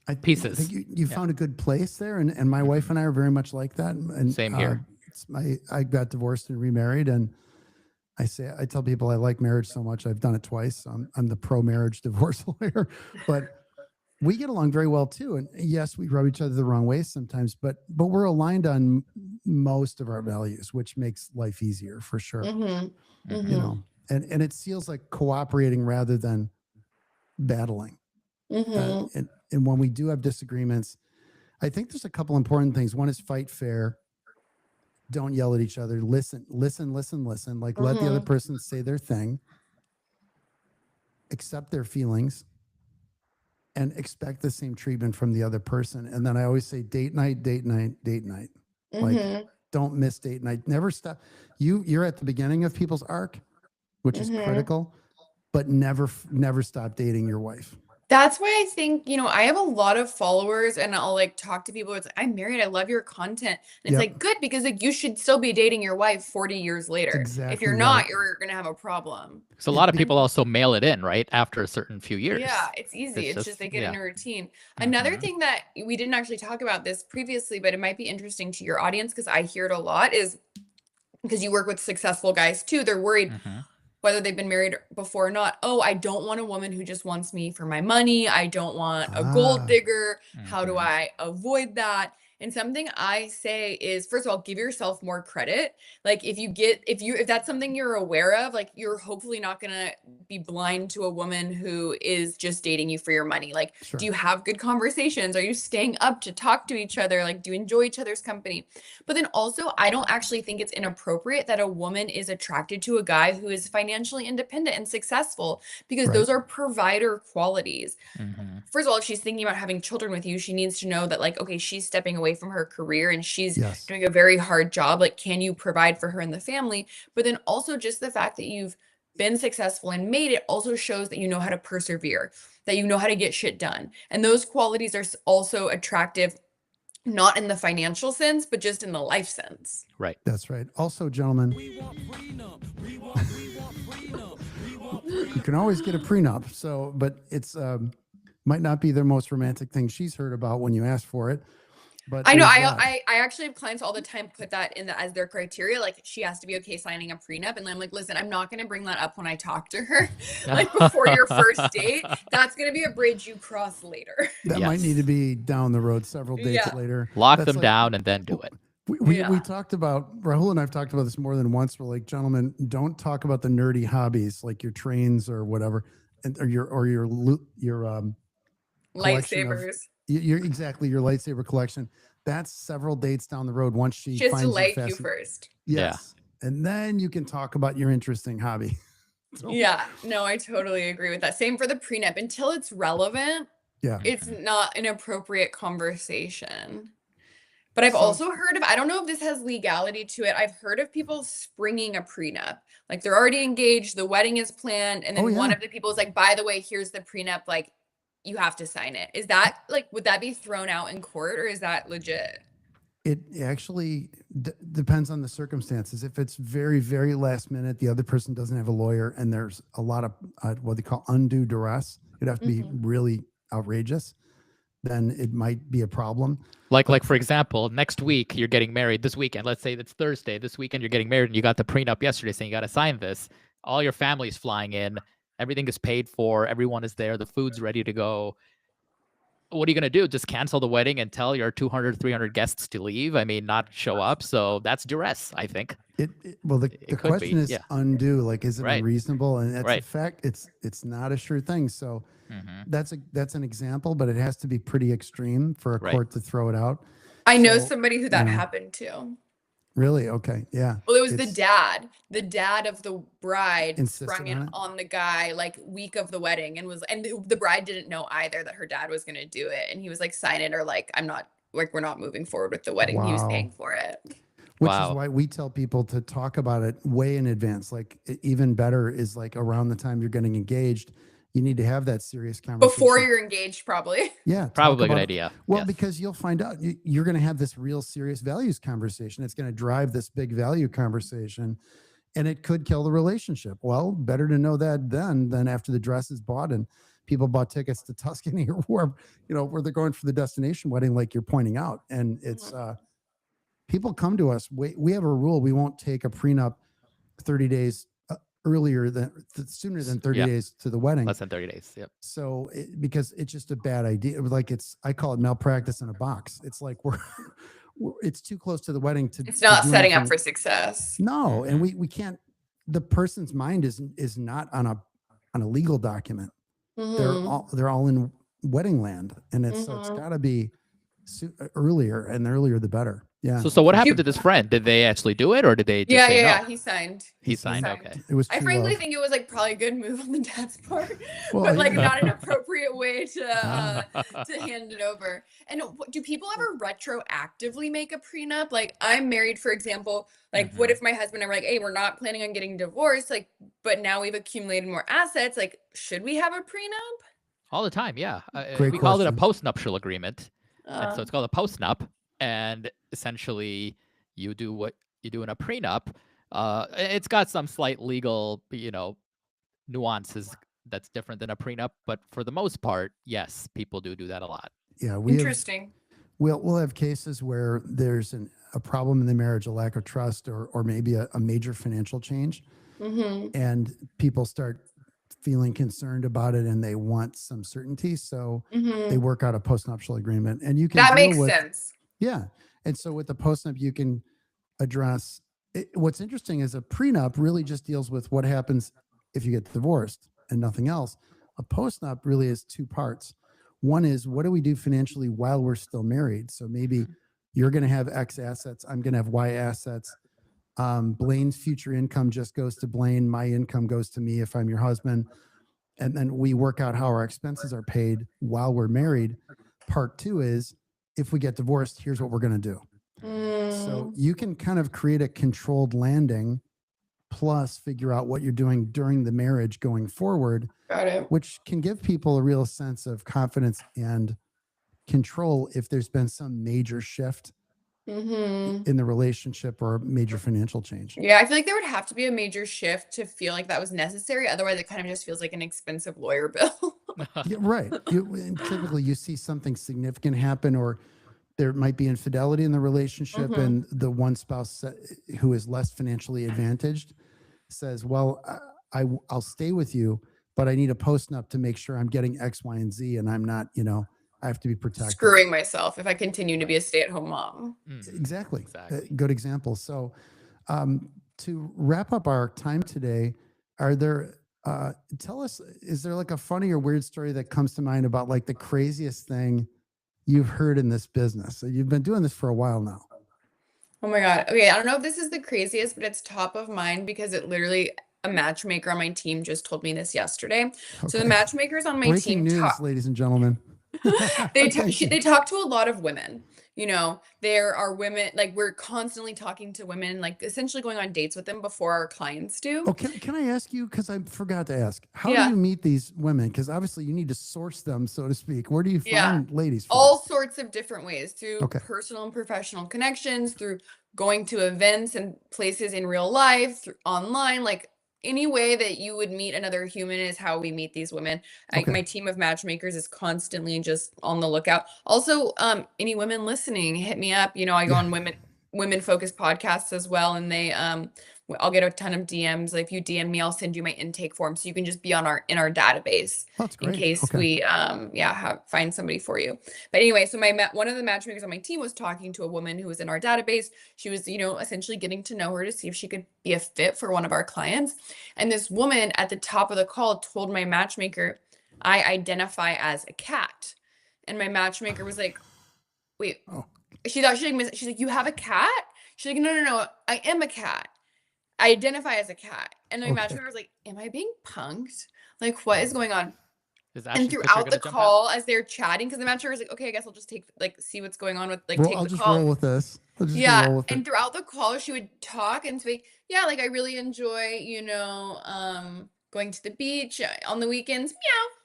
I Pieces. think you found a good place there, and my wife and I are very much like that. And Same here. I got divorced and remarried, and I tell people I like marriage so much. I've done it twice. So I'm the pro-marriage divorce lawyer, but we get along very well too. And yes, we rub each other the wrong way sometimes, but we're aligned on most of our values, which makes life easier for sure. You know, and it feels like cooperating rather than battling. And when we do have disagreements, I think there's a couple important things. One is fight fair. Don't yell at each other. Listen. Like let the other person say their thing. Accept their feelings. And expect the same treatment from the other person. And then I always say date night. Like don't miss date night. Never stop. You're at the beginning of people's arc, which is critical, but never stop dating your wife. That's why I think, I have a lot of followers and I'll like talk to people. It's like, I'm married. I love your content. And it's like, good, because like you should still be dating your wife 40 years later. Exactly if you're not, you're going to have a problem. So a lot of people also mail it in, right? After a certain few years. Yeah, it's easy. It's just they get in a routine. Mm-hmm. Another thing that we didn't actually talk about this previously, but it might be interesting to your audience because I hear it a lot is because you work with successful guys too. They're worried whether they've been married before or not. Oh, I don't want a woman who just wants me for my money. I don't want a gold digger. How do I avoid that? And something I say is, first of all, give yourself more credit. Like if that's something you're aware of, like you're hopefully not going to be blind to a woman who is just dating you for your money. Like, do you have good conversations? Are you staying up to talk to each other? Like, do you enjoy each other's company? But then also, I don't actually think it's inappropriate that a woman is attracted to a guy who is financially independent and successful because those are provider qualities. First of all, if she's thinking about having children with you, she needs to know that like, okay, she's stepping away from her career and she's doing a very hard job. Like, can you provide for her and the family? But then also just the fact that you've been successful and made it also shows that you know how to persevere, that you know how to get shit done. And those qualities are also attractive, not in the financial sense, but just in the life sense. Right. That's right. Also, gentlemen, you can always get a prenup. So, but it's might not be the most romantic thing she's heard about when you ask for it. But I know I actually have clients all the time put that in as their criteria. Like she has to be okay signing a prenup. And I'm like, listen, I'm not going to bring that up when I talk to her, like before your first date. That's going to be a bridge you cross later. That might need to be down the road several dates later. Lock them down and then do it. We talked about, Rahul and I've talked about this more than once. We're like, gentlemen, don't talk about the nerdy hobbies like your trains or whatever, or your lightsabers. Your lightsaber collection. That's several dates down the road once she has finds to like you you first. Yes. Yeah. And then you can talk about your interesting hobby. Yeah, no, I totally agree with that. Same for the prenup. Until it's relevant, it's not an appropriate conversation. But I've also heard of, I don't know if this has legality to it. I've heard of people springing a prenup. Like they're already engaged, the wedding is planned, and then one of the people is like, by the way, here's the prenup, like you have to sign it. Is that like, would that be thrown out in court or is that legit? It actually, depends on the circumstances. If it's very, very last minute, the other person doesn't have a lawyer, and there's a lot of what they call undue duress, it'd have to be really outrageous, then it might be a problem. Like for example, next week you're getting married this weekend. Let's say it's Thursday. This weekend you're getting married and you got the prenup yesterday saying you got to sign this. All your family's flying in. Everything is paid for. Everyone is there. The food's ready to go. What are you going to do? Just cancel the wedding and tell your 200, 300 guests to leave? I mean, not show up. So that's duress, I think. Well, the could question be, is yeah. undue. Like, is it Right. unreasonable? And that's a Right. fact. It's not a sure thing. So Mhm. that's an example, but it has to be pretty extreme for a Right. court to throw it out. I know So, somebody who that you know. happened to. Really? Okay. Yeah. Well, it was the It's- dad. The dad of the bride Insisted sprung in on it? on the guy like week of the wedding and the bride didn't know either that her dad was going to do it. And he was like, sign it or like, I'm not like, we're not moving forward with the wedding. He was Wow. paying for it. Which is Wow. why we tell people to talk about it way in advance. Like even better is like around the time you're getting engaged, you need to have that serious conversation. Before you're engaged, probably. Yeah. talk Probably a good about it. idea. Well, Yes. because you'll find out you're going to have this real serious values conversation. It's going to drive this big value conversation and it could kill the relationship. Well, better to know that then than after the dress is bought and people bought tickets to Tuscany or where they're going for the destination wedding, like you're pointing out. And it's, people come to us. We have a rule. We won't take a prenup 30 days sooner than 30 Yeah. days to the wedding. Less than 30 days. Yep. So because it's just a bad idea. It was like I call it malpractice in a box. It's like it's too close to the wedding to. It's not do setting up anything. for success. No, and we can't. The person's mind is not on a legal document. Mhm. They're all in wedding land, and it's got to be earlier, and the earlier the better. Yeah. So what happened to this friend? Did they actually do it or did they just Yeah, say no? yeah, he signed. He signed. signed. Okay. It was. I true frankly love. think it was like probably a good move on the dad's part, Well, but like yeah. not an appropriate way to hand it over. And do people ever retroactively make a prenup? Like I'm married, for example. Like, what if my husband and I were like, "Hey, we're not planning on getting divorced. Like, but now we've accumulated more assets. Like, should we have a prenup?" All the time, yeah. Great we called it a question. postnuptial agreement. And so it's called a postnup. And essentially you do what you do in a prenup. It's got some slight legal, nuances that's different than a prenup. But for the most part, yes, people do that a lot. Yeah, we have. Interesting. We'll have cases where there's a problem in the marriage, a lack of trust, or maybe a major financial change, and people start feeling concerned about it and they want some certainty. So they work out a postnuptial agreement, and you can That deal makes with, sense. yeah. And so with the postnup, you can address what's interesting is a prenup really just deals with what happens if you get divorced and nothing else. A postnup really is two parts. One is, what do we do financially while we're still married? So maybe you're going to have X assets. I'm going to have Y assets. Blaine's future income just goes to Blaine. My income goes to me if I'm your husband. And then we work out how our expenses are paid while we're married. Part two is, if we get divorced, here's what we're going to do. So you can kind of create a controlled landing, plus figure out what you're doing during the marriage going forward. Got it. Which can give people a real sense of confidence and control if there's been some major shift in the relationship or a major financial change. Yeah, I feel like there would have to be a major shift to feel like that was necessary. Otherwise, it kind of just feels like an expensive lawyer bill. Yeah, right. And typically you see something significant happen, or there might be infidelity in the relationship, and the one spouse who is less financially advantaged says, well, I'll stay with you, but I need a postnup to make sure I'm getting X, Y, and Z, and I'm not, I have to be protected. Screwing myself if I continue to be a stay-at-home mom. Exactly. Good example. So to wrap up our time today, are there, tell us, is there like a funny or weird story that comes to mind about like the craziest thing you've heard in this business? So you've been doing this for a while now. Oh my God. Okay, I don't know if this is the craziest, but it's top of mind because it literally, a matchmaker on my team just told me this yesterday. So the matchmakers on my Breaking team news, ladies and gentlemen. they talk to a lot of women. There are women, like we're constantly talking to women, like essentially going on dates with them before our clients do. Oh, can I ask you, because I forgot to ask, how Yeah. do you meet these women? Because obviously you need to source them, so to speak. Where do you find ladies? All sorts of different ways, through Okay. personal and professional connections, through going to events and places in real life, online, like any way that you would meet another human is how we meet these women. Okay. My team of matchmakers is constantly just on the lookout. Also, any women listening, hit me up. You know, I go Yeah. on women focused podcasts as well, and they I'll get a ton of DMs. Like if you DM me, I'll send you my intake form so you can just be on our database That's in great. case Okay. we find somebody for you. But anyway, so one of the matchmakers on my team was talking to a woman who was in our database. She was, you know, essentially getting to know her to see if she could be a fit for one of our clients. And this woman at the top of the call told my matchmaker, I identify as a cat. And my matchmaker was like, wait, Oh, she thought she's like, you have a cat? She's like, no, I am a cat. I identify as a cat. And my okay. matchmaker was like, am I being punked? Like, what is going on? Is And Ashton's picture throughout the gonna jump out? call, as they're chatting, because the matchmaker was like, okay, I guess I'll just see what's going on with, like, Well, take I'll the just call. roll with this. I'll just Yeah. roll with it. And throughout the call, she would talk and say, yeah, like, I really enjoy, you know, going to the beach on the weekends, meow.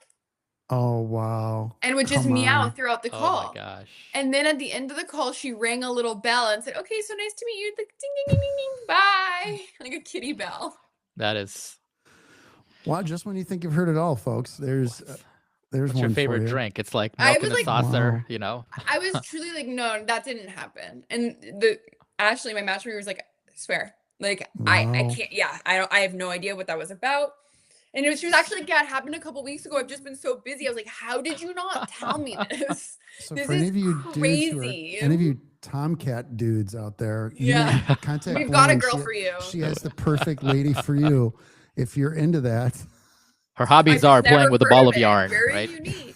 Oh, wow. And would just Come meow on. throughout the Oh my call. gosh. And then at the end of the call, she rang a little bell and said, okay, so nice to meet you. Like, ding, ding, ding, ding, ding, bye. Like a kitty bell. That is. Wow, just when you think you've heard it all, folks, there's What's one your for favorite you. drink? It's like I milk was in a like- saucer, Wow. you know? I was truly like, no, that didn't happen. And Ashley, my matchmaker, was like, I swear, like, I Wow. can't, yeah, I have no idea what that was about. And she was actually like, yeah, it happened a couple weeks ago. I've just been so busy. I was like, how did you not tell me this? So This for any is of you dudes crazy. any of you Tomcat dudes out there, Yeah. contact We've got a Blaine. girl for you. She has the perfect lady for you if you're into that. Her hobbies I've are just never playing with a heard ball of of it. yarn, Very right? unique.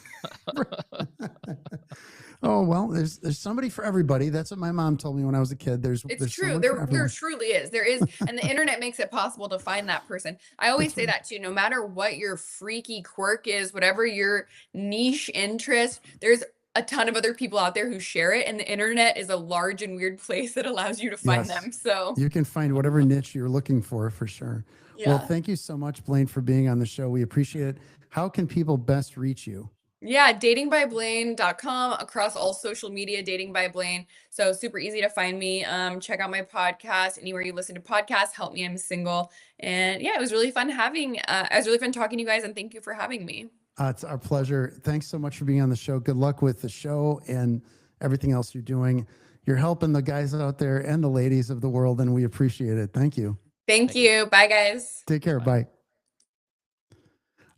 Oh, well, there's somebody for everybody. That's what my mom told me when I was a kid. There's It's true. someone for There everyone. truly is. There is, and the internet makes it possible to find that person. I always That's say right. that too. No matter what your freaky quirk is, whatever your niche interest, there's a ton of other people out there who share it, and the internet is a large and weird place that allows you to find Yes. them. So You can find whatever niche you're looking for sure. yeah. Well, thank you so much, Blaine, for being on the show. We appreciate it. How can people best reach you? Yeah, datingbyblaine.com, across all social media, Dating by Blaine. So super easy to find me. Check out my podcast anywhere you listen to podcasts. Help me, I'm single. And yeah, it was really fun talking to you guys, and thank you for having me. It's our pleasure. Thanks so much for being on the show. Good luck with the show and everything else you're doing. You're helping the guys out there and the ladies of the world, and we appreciate it. Thank you. Thank you. Bye, guys. Take care. Bye.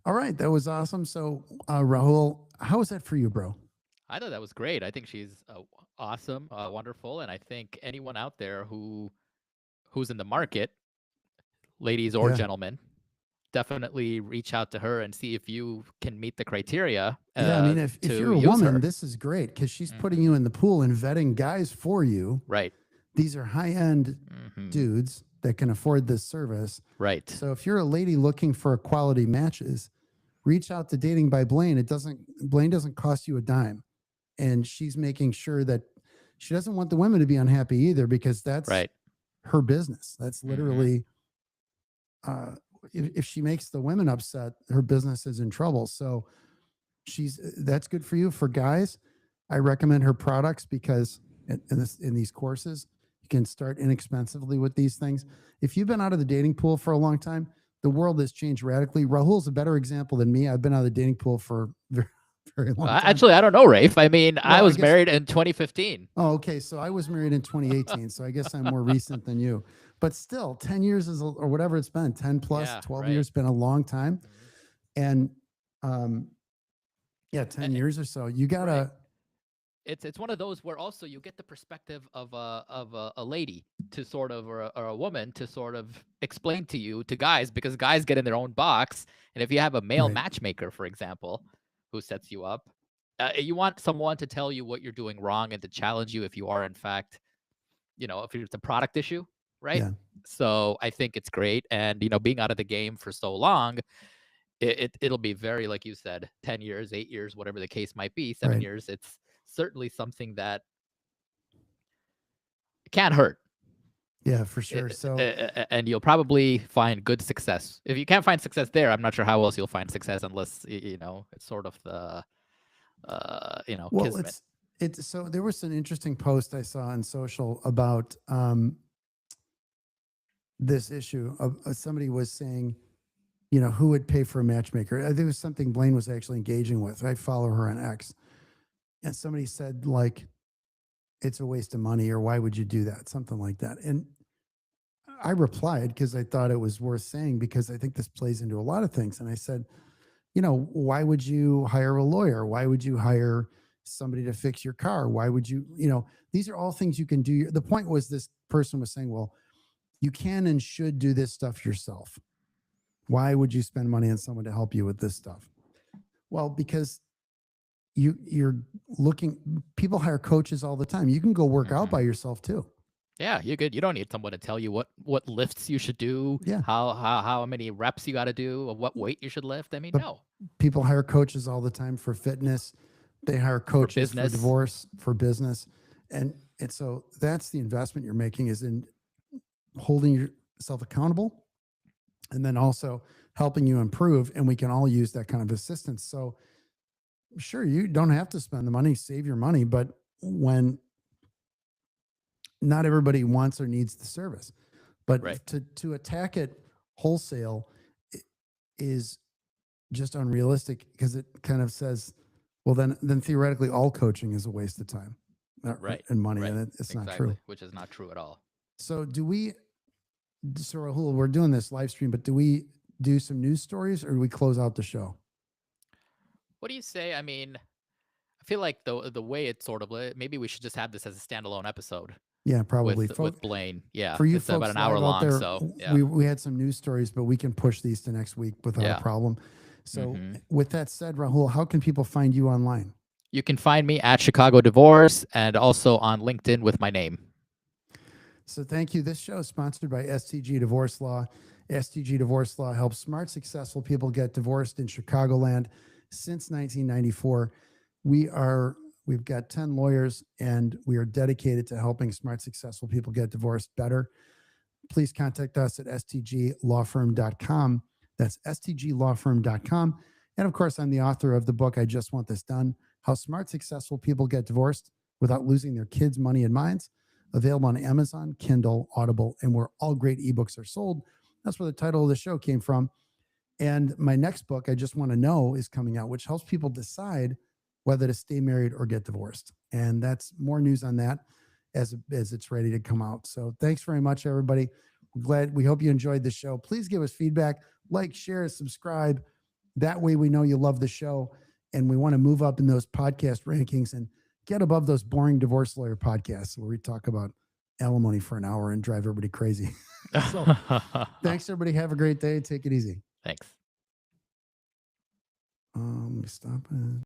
All right. That was awesome. So, Rahul, how was that for you, bro? I thought that was great. I think she's awesome, wonderful, and I think anyone out there who's in the market, ladies or Yeah. gentlemen, definitely reach out to her and see if you can meet the criteria. Yeah. I mean, if to you're a use woman, her. this is great because she's Mhm. putting you in the pool and vetting guys for you. Right. These are high-end Mhm. dudes that can afford this service. Right. So if you're a lady looking for quality matches, reach out to Dating by Blaine. Blaine doesn't cost you a dime. And she's making sure that she doesn't want the women to be unhappy either, because that's Right. her business. That's Mhm. literally, if she makes the women upset, her business is in trouble. So that's good for you. For guys, I recommend her products because in these courses, you can start inexpensively with these things. If you've been out of the dating pool for a long time, the world has changed radically. Rahul's a better example than me. I've been out of the dating pool for very, very long time. Actually, I don't know, Rafe. I mean, I Well, I was guess- married in 2015. Oh, okay. So I was married in 2018. So I guess I'm more recent than you. But still, 10 years or whatever it's been, 10 plus, Yeah, 12 right. years, been a long time. Mhm. And yeah, 10 And- years or so. You got to, It's one of those where also you get the perspective of a lady to sort of or a woman to sort of explain to you to guys, because guys get in their own box, and if you have a male Right. matchmaker, for example, who sets you up, you want someone to tell you what you're doing wrong and to challenge you if you are in fact, if it's a product issue, right? Yeah. So I think it's great, and being out of the game for so long, it'll be very, like you said, 10 years, 8 years, whatever the case might be, 7 Right. years. It's certainly something that can't hurt. yeah, for sure. So And you'll probably find good success. If you can't find success there, I'm not sure how else you'll find success, unless it's sort of the well, kismet. So there was an interesting post I saw on social about this issue of somebody was saying, who would pay for a matchmaker? I think it was something Blaine was actually engaging with. I follow her on X, and somebody said like, it's a waste of money, or why would you do that? Something like that. And I replied because I thought it was worth saying, because I think this plays into a lot of things. And I said, why would you hire a lawyer? Why would you hire somebody to fix your car? Why would you, these are all things you can do. The point was, this person was saying, well, you can and should do this stuff yourself. Why would you spend money on someone to help you with this stuff? Well, because you're looking, people hire coaches all the time. You can go work out by yourself too. Yeah, you're good. You don't need someone to tell you what lifts you should do, Yeah. how many reps you got to do, or what weight you should lift. I mean, But no. People hire coaches all the time for fitness. They hire coaches for business. divorce, for business. And so that's the investment you're making, is in holding yourself accountable, and then also helping you improve. And we can all use that kind of assistance. So sure, you don't have to spend the money, save your money, but when not everybody wants or needs the service, but Right. to attack it wholesale is just unrealistic, because it kind of says, well, then theoretically all coaching is a waste of time, Right. and money, Right. and it's not Exactly, true. which is not true at all. So so Rahul, we're doing this live stream, but do we do some news stories, or do we close out the show? What do you say? I mean, I feel like the way it's sort of, maybe we should just have this as a standalone episode. Yeah, probably. With Blaine. Yeah. For you it's folks about an hour live out long. there, So yeah. we had some news stories, but we can push these to next week without a problem. So with that said, Rahul, how can people find you online? You can find me at Chicago Divorce, and also on LinkedIn with my name. So thank you. This show is sponsored by STG Divorce Law. STG Divorce Law helps smart, successful people get divorced in Chicagoland since 1994. We've got 10 lawyers, and we are dedicated to helping smart, successful people get divorced better. Please contact us at stglawfirm.com. That's stglawfirm.com. And of course, I'm the author of the book, I Just Want This Done: How Smart, Successful People Get Divorced Without Losing Their Kids, Money, and Minds. Available on Amazon, Kindle, Audible, and where all great ebooks are sold. That's where the title of the show came from. And my next book, I Just Want to Know, is coming out, which helps people decide whether to stay married or get divorced. And that's more news on that as it's ready to come out. So thanks very much, everybody. We hope you enjoyed the show. Please give us feedback, like, share, subscribe. That way we know you love the show, and we want to move up in those podcast rankings and get above those boring divorce lawyer podcasts where we talk about alimony for an hour and drive everybody crazy. So thanks, everybody. Have a great day. Take it easy. Thanks. Let me stop it.